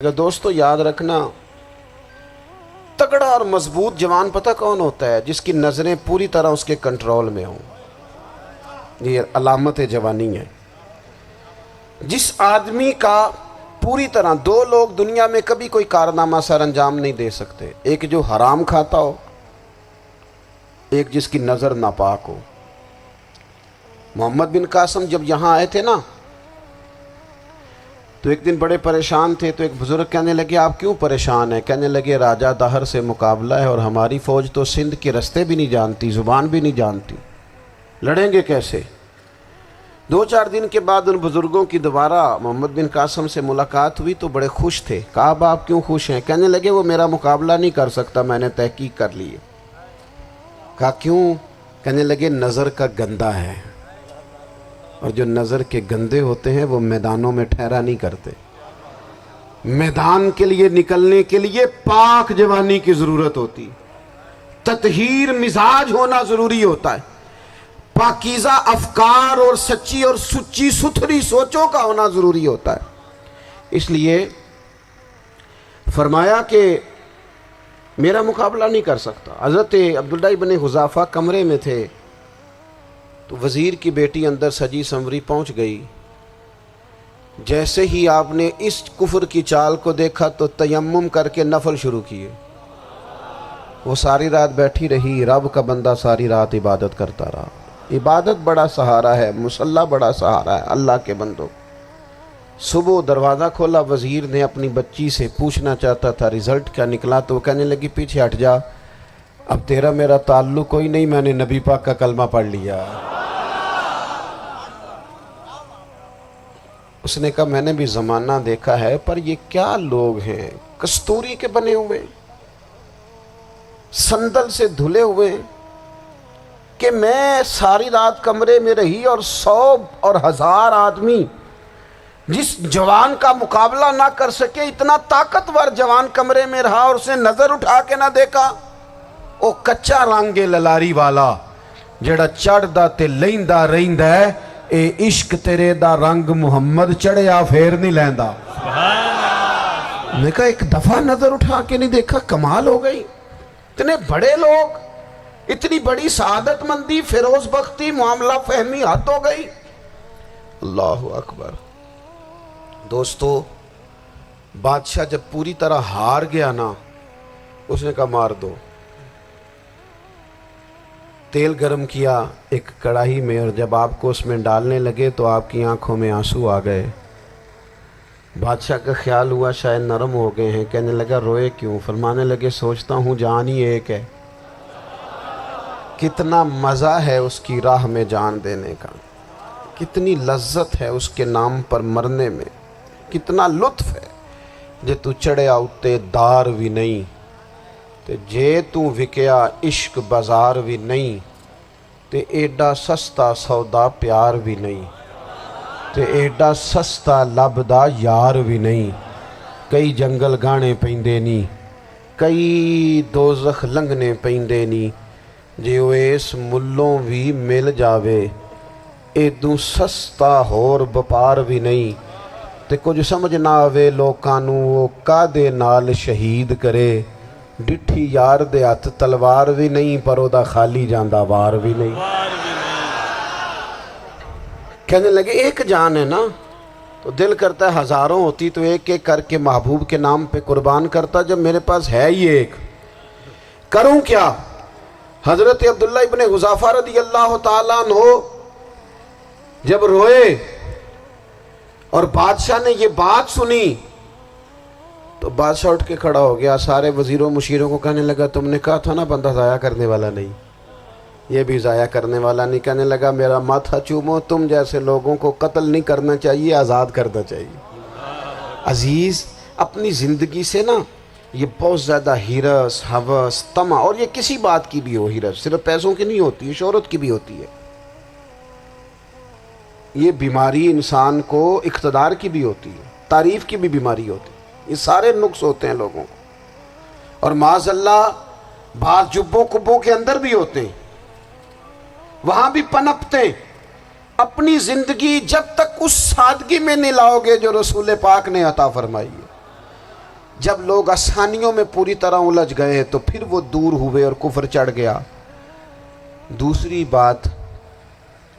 دوستو یاد رکھنا، تگڑا اور مضبوط جوان پتہ کون ہوتا ہے؟ جس کی نظریں پوری طرح اس کے کنٹرول میں ہوں۔ یہ علامت جوانی ہے۔ جس آدمی کا پوری طرح، دو لوگ دنیا میں کبھی کوئی کارنامہ سر انجام نہیں دے سکتے، ایک جو حرام کھاتا ہو، ایک جس کی نظر ناپاک ہو۔ محمد بن قاسم جب یہاں آئے تھے نا، تو ایک دن بڑے پریشان تھے، تو ایک بزرگ کہنے لگے آپ کیوں پریشان ہیں؟ کہنے لگے راجہ دہر سے مقابلہ ہے اور ہماری فوج تو سندھ کے رستے بھی نہیں جانتی، زبان بھی نہیں جانتی، لڑیں گے کیسے؟ 2-4 دن کے بعد ان بزرگوں کی دوبارہ محمد بن قاسم سے ملاقات ہوئی تو بڑے خوش تھے۔ کہا اب آپ کیوں خوش ہیں؟ کہنے لگے وہ میرا مقابلہ نہیں کر سکتا، میں نے تحقیق کر لی ہے۔ کہا کیوں؟ کہنے لگے نظر کا گندہ ہے، اور جو نظر کے گندے ہوتے ہیں وہ میدانوں میں ٹھہرا نہیں کرتے۔ میدان کے لیے نکلنے کے لیے پاک جوانی کی ضرورت ہوتی، تطہیر مزاج ہونا ضروری ہوتا ہے، پاکیزہ افکار اور سچی اور سچی ستھری سوچوں کا ہونا ضروری ہوتا ہے۔ اس لیے فرمایا کہ میرا مقابلہ نہیں کر سکتا۔ حضرت عبداللہ ابن حذافہ کمرے میں تھے، تو وزیر کی بیٹی اندر سجی سنوری پہنچ گئی۔ جیسے ہی آپ نے اس کفر کی چال کو دیکھا تو تیمم کر کے نفل شروع کیے۔ وہ ساری رات بیٹھی رہی، رب کا بندہ ساری رات عبادت کرتا رہا۔ عبادت بڑا سہارا ہے، مصلی بڑا سہارا ہے اللہ کے بندوں۔ صبح دروازہ کھولا، وزیر نے اپنی بچی سے پوچھنا چاہتا تھا رزلٹ کیا نکلا، تو وہ کہنے لگی پیچھے ہٹ جا، اب تیرا میرا تعلق کوئی نہیں، میں نے نبی پاک کا کلمہ پڑھ لیا۔ اس نے کہا میں نے بھی زمانہ دیکھا ہے، پر یہ کیا لوگ ہیں، کستوری کے بنے ہوئے، سندل سے دھلے ہوئے، کہ میں ساری رات کمرے میں رہی اور 100 اور 1000 آدمی جس جوان کا مقابلہ نہ کر سکے، اتنا طاقتور جوان کمرے میں رہا اور اس نے نظر اٹھا کے نہ دیکھا۔ او کچا رنگ للاری والا جڑا چڑھدا تے لیندا رہندا ہے، اے عشق تیرے دا رنگ محمد چڑھیا پھر نہیں لیندا۔ میں کہا ایک دفعہ نظر اٹھا کے نہیں دیکھا، کمال ہو گئی۔ اتنے بڑے لوگ، اتنی بڑی سعادت مندی، فیروز بختی، معاملہ فہمی حد ہو گئی۔ اللہ اکبر۔ دوستو بادشاہ جب پوری طرح ہار گیا نا، اس نے کہا مار دو۔ تیل گرم کیا ایک کڑاہی میں، اور جب آپ کو اس میں ڈالنے لگے تو آپ کی آنکھوں میں آنسو آ گئے۔ بادشاہ کا خیال ہوا شاید نرم ہو گئے ہیں، کہنے لگا روئے کیوں؟ فرمانے لگے سوچتا ہوں جان ہی ایک ہے، کتنا مزہ ہے اس کی راہ میں جان دینے کا، کتنی لذت ہے اس کے نام پر مرنے میں، کتنا لطف ہے۔ جے تو چڑھیا اتے دار بھی نہیں، تے جے تو وکیا عشق بازار بھی نہیں، تے ایڈا سستا سودا پیار بھی نہیں، تے ایڈا سستا لبدا یار بھی نہیں۔ کئی جنگل گانے پیندے نہیں، کئی دوزخ لنگنے پیندے نہیں، جے وہ اس ملوں بھی مل جاوے، ایدوں سستا ہور بپار بھی نہیں۔ تے کچھ سمجھ نہ آوے لوکاں نوں وہ کادے نال شہید کرے، ڈٹھی یار دے ہاتھ تلوار بھی نہیں، پر او دا خالی جاندہ وار بھی نہیں۔ کہنے لگے ایک جان ہے نا، تو دل کرتا ہے ہزاروں ہوتی تو ایک ایک کر کے محبوب کے نام پہ قربان کرتا، جب میرے پاس ہے ہی ایک، کروں کیا؟ حضرت عبداللہ ابن حذافہ رضی اللہ تعالیٰ عنہ جب روئے اور بادشاہ نے یہ بات سنی، تو بادشاہ اٹھ کے کھڑا ہو گیا، سارے وزیروں مشیروں کو کہنے لگا تم نے کہا تھا نا بندہ ضائع کرنے والا نہیں، یہ بھی ضائع کرنے والا نہیں۔ کہنے لگا میرا ماتھا چومو، تم جیسے لوگوں کو قتل نہیں کرنا چاہیے، آزاد کرنا چاہیے۔ عزیز اپنی زندگی سے نا یہ بہت زیادہ ہرس، ہوس، طمع، اور یہ کسی بات کی بھی ہو، ہرس صرف پیسوں کی نہیں ہوتی ہے، شہرت کی بھی ہوتی ہے، یہ بیماری انسان کو اقتدار کی بھی ہوتی ہے، تعریف کی بھی بیماری ہوتی ہے، یہ سارے نقص ہوتے ہیں لوگوں کو، اور معاذ اللہ بعض جبوں کبوں کے اندر بھی ہوتے ہیں، وہاں بھی پنپتے ہیں۔ اپنی زندگی جب تک اس سادگی میں نہیں لاؤ گے جو رسول پاک نے عطا فرمائی ہے، جب لوگ آسانیوں میں پوری طرح الجھ گئے تو پھر وہ دور ہوئے اور کفر چڑھ گیا۔ دوسری بات،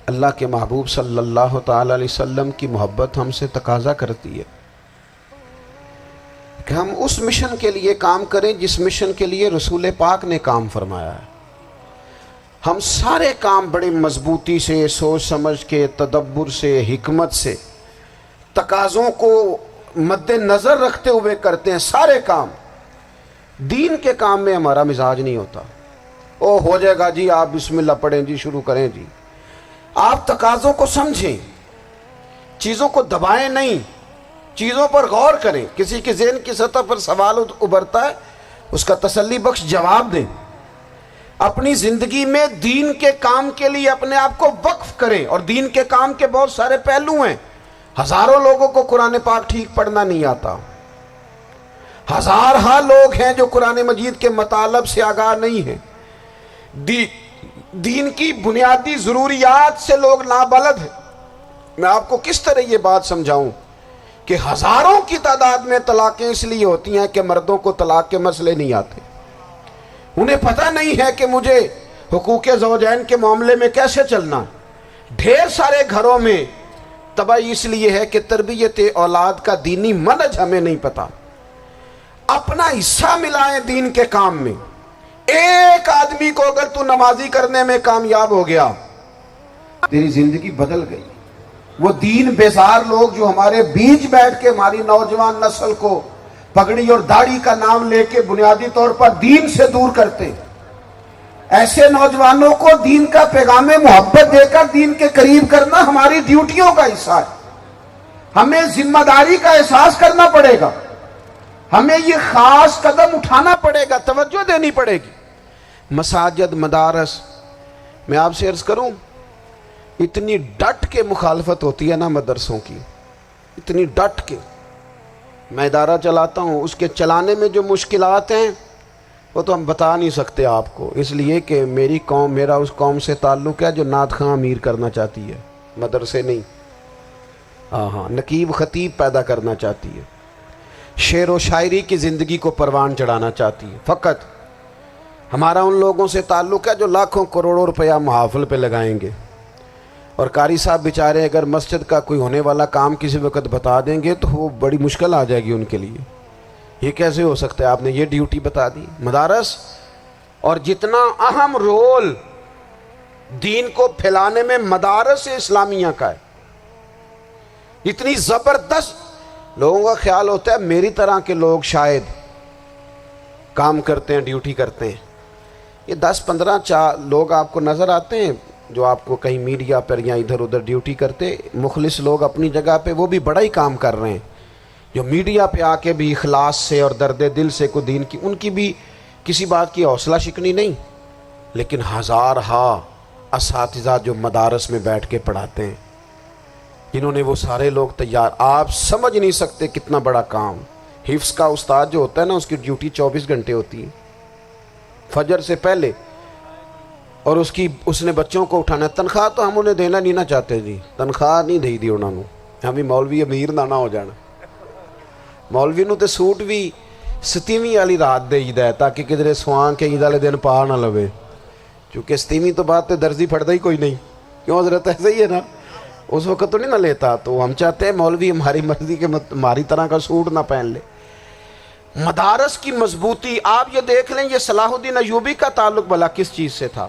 اللہ کے محبوب صلی اللہ تعالی علیہ وسلم کی محبت ہم سے تقاضا کرتی ہے کہ ہم اس مشن کے لیے کام کریں جس مشن کے لیے رسول پاک نے کام فرمایا ہے۔ ہم سارے کام بڑے مضبوطی سے، سوچ سمجھ کے، تدبر سے، حکمت سے، تقاضوں کو مد نظر رکھتے ہوئے کرتے ہیں سارے کام۔ دین کے کام میں ہمارا مزاج نہیں ہوتا، او ہو جائے گا جی، آپ بسم اللہ پڑھیں جی، شروع کریں جی۔ آپ تقاضوں کو سمجھیں، چیزوں کو دبائیں نہیں، چیزوں پر غور کریں۔ کسی کے ذہن کی سطح پر سوال ابھرتا ہے، اس کا تسلی بخش جواب دیں۔ اپنی زندگی میں دین کے کام کے لیے اپنے آپ کو وقف کریں، اور دین کے کام کے بہت سارے پہلو ہیں۔ ہزاروں لوگوں کو قرآن پاک ٹھیک پڑھنا نہیں آتا، ہزارہا لوگ ہیں جو قرآن مجید کے مطالب سے آگاہ نہیں ہیں، دین کی بنیادی ضروریات سے لوگ نابلد ہیں۔ میں آپ کو کس طرح یہ بات سمجھاؤں کہ ہزاروں کی تعداد میں طلاقیں اس لیے ہوتی ہیں کہ مردوں کو طلاق کے مسئلے نہیں آتے، انہیں پتہ نہیں ہے کہ مجھے حقوق زوجین کے معاملے میں کیسے چلنا۔ ڈھیر سارے گھروں میں تباہی اس لیے ہے کہ تربیت اولاد کا دینی منہج ہمیں نہیں پتا۔ اپنا حصہ ملائیں دین کے کام میں۔ ایک آدمی کو اگر تو نمازی کرنے میں کامیاب ہو گیا، تیری زندگی بدل گئی۔ وہ دین بیزار لوگ جو ہمارے بیچ بیٹھ کے ہماری نوجوان نسل کو پگڑی اور داڑھی کا نام لے کے بنیادی طور پر دین سے دور کرتے، ایسے نوجوانوں کو دین کا پیغام محبت دے کر دین کے قریب کرنا ہماری ڈیوٹیوں کا حصہ ہے۔ ہمیں ذمہ داری کا احساس کرنا پڑے گا، ہمیں یہ خاص قدم اٹھانا پڑے گا، توجہ دینی پڑے گی۔ مساجد، مدارس، میں آپ سے عرض کروں، اتنی ڈٹ کے مخالفت ہوتی ہے نا مدرسوں کی، اتنی ڈٹ کے۔ میں ادارہ چلاتا ہوں، اس کے چلانے میں جو مشکلات ہیں وہ تو ہم بتا نہیں سکتے آپ کو، اس لیے کہ میری قوم، میرا اس قوم سے تعلق ہے جو نعت خواں امیر کرنا چاہتی ہے، مدرسے نہیں۔ ہاں، نقیب خطیب پیدا کرنا چاہتی ہے، شعر و شاعری کی زندگی کو پروان چڑھانا چاہتی ہے۔ فقط ہمارا ان لوگوں سے تعلق ہے جو لاکھوں کروڑوں روپیہ محافل پہ لگائیں گے، اور قاری صاحب بیچارے اگر مسجد کا کوئی ہونے والا کام کسی وقت بتا دیں گے تو وہ بڑی مشکل آ جائے گی ان کے لیے۔ یہ کیسے ہو سکتا ہے، آپ نے یہ ڈیوٹی بتا دی۔ مدارس، اور جتنا اہم رول دین کو پھیلانے میں مدارس اسلامیہ کا ہے، اتنی زبردست، لوگوں کا خیال ہوتا ہے میری طرح کے لوگ شاید کام کرتے ہیں، ڈیوٹی کرتے ہیں۔ یہ 10-15 لوگ آپ کو نظر آتے ہیں جو آپ کو کہیں میڈیا پر یا ادھر ادھر ڈیوٹی کرتے، مخلص لوگ اپنی جگہ پہ، وہ بھی بڑا ہی کام کر رہے ہیں، جو میڈیا پہ آ کے بھی اخلاص سے اور درد دل سے کو دین کی، ان کی بھی کسی بات کی حوصلہ شکنی نہیں۔ لیکن ہزارہا اساتذہ جو مدارس میں بیٹھ کے پڑھاتے ہیں، جنہوں نے وہ سارے لوگ تیار، آپ سمجھ نہیں سکتے کتنا بڑا کام۔ حفظ کا استاد جو ہوتا ہے نا، اس کی ڈیوٹی 24 گھنٹے ہوتی ہے، فجر سے پہلے، اور اس نے بچوں کو اٹھانا۔ تنخواہ تو ہم انہیں دینا نہیں نہ چاہتے جی، تنخواہ نہیں دے دی انہوں نے، ہمیں مولوی امیر نہ ہو جانا۔ مولوی نو تے سوٹ بھی 27ویں والی رات دے ہے تاکہ کدھر سوان کے عید والے دن پا نہ لوے، چونکہ 27ویں تو بعد تے درزی پھڑتا ہی کوئی نہیں، کیوں حضرت؟ ایسے ہی ہے نا، اس وقت تو نہیں نہ لیتا۔ تو ہم چاہتے ہیں مولوی ہماری مرضی کے ہماری طرح کا سوٹ نہ پہن لے۔ مدارس کی مضبوطی، آپ یہ دیکھ لیں، یہ صلاح الدین ایوبی کا تعلق بھلا کس چیز سے تھا؟